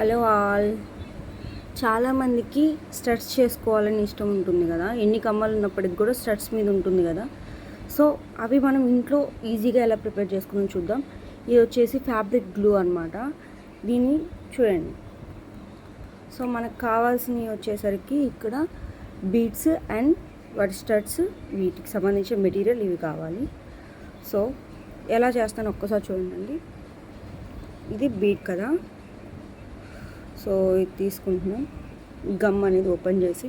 Hello all. చాలామందికి studs చేసుకోవాలని ఇష్టం ఉంటుంది కదా, ఎన్ని కమ్మలు ఉన్నప్పటికి కూడా స్టడ్స్ మీద ఉంటుంది కదా. సో అవి మనం ఇంట్లో ఈజీగా ఎలా ప్రిపేర్ చేసుకుందాం చూద్దాం. ఇది వచ్చేసి ఫ్యాబ్రిక్ గ్లూ అనమాట. దీన్ని చూడండి. సో మనకు కావాల్సినవి వచ్చేసరికి ఇక్కడ బీడ్స్ అండ్ వాటి స్టడ్స్, వీటికి సంబంధించిన మెటీరియల్ ఇవి కావాలి. సో ఎలా చేస్తాను ఒక్కసారి చూడండి. ఇది బీడ్ కదా. సో ఇది తీసుకుంటున్నాం. గమ్ అనేది ఓపెన్ చేసి,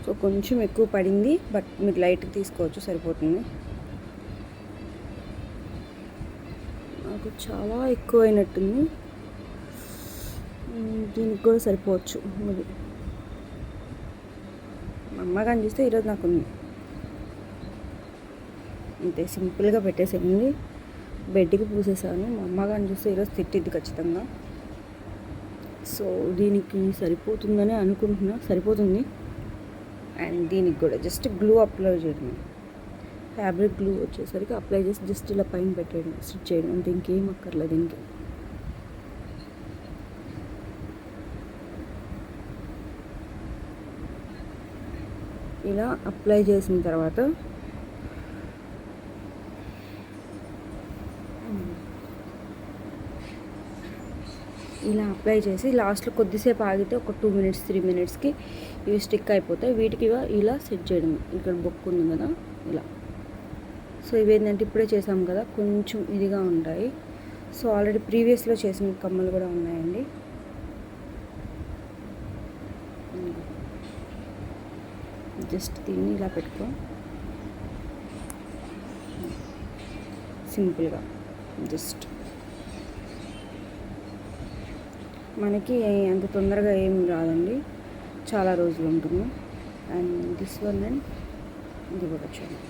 సో కొంచెం ఎక్కువ పడింది, బట్ మీరు లైట్గా తీసుకోవచ్చు, సరిపోతుంది. నాకు చాలా ఎక్కువైనట్టుంది, దీనికి కూడా సరిపోవచ్చు. మరి మా అమ్మగాని చూస్తే ఈరోజు నాకు ఉంది. అంతే సింపుల్గా పెట్టేసేయండి. బెడ్కి పూసేసాను. మా అమ్మగారిని చూస్తే ఈరోజు తిట్టిద్ది ఖచ్చితంగా. సో దీనికి సరిపోతుందని అనుకుంటున్నా, సరిపోతుంది. అండ్ దీనికి కూడా జస్ట్ గ్లూ అప్లై చేయడం, ఫ్యాబ్రిక్ గ్లూ వచ్చేసరికి అప్లై చేసి జస్ట్ ఇలా పైన పెట్టేయడం, స్టిచ్ చేయడం, అంతే, ఇంకేం అక్కర్లేదు దీనికి. ఇలా అప్లై చేసిన తర్వాత ఇలా అప్లై చేసి లాస్ట్లో కొద్దిసేపు ఆగితే ఒక 2 minutes 3 minutesకి ఇవి స్టిక్ అయిపోతాయి. వీటికి ఇలా సెట్ చేయడం. ఇక్కడ బొక్కు ఉంది కదా, ఇలా. సో ఇవి ఏంటంటే ఇప్పుడే చేసాం కదా, కొంచెం ఇదిగా ఉంటాయి. సో ఆల్రెడీ ప్రీవియస్లో చేసిన కమ్మలు కూడా ఉన్నాయండి. జస్ట్ దీన్ని ఇలా పెట్టుకో, సింపుల్గా. జస్ట్ మనకి అంత తొందరగా ఏం రాదండి, చాలా రోజులు ఉంటుంది. అండ్ దిస్ వన్ అండ్ ఇది కూడా చూడండి.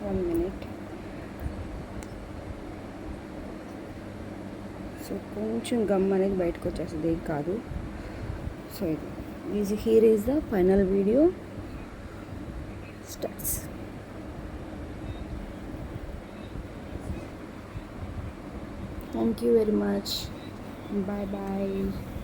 One minute. సో కొంచెం గమ్ అనేది బయటకు వచ్చేస్తుంది, ఏం కాదు. సో ఇది here is the final video. Starts. Thank you very much. Bye bye.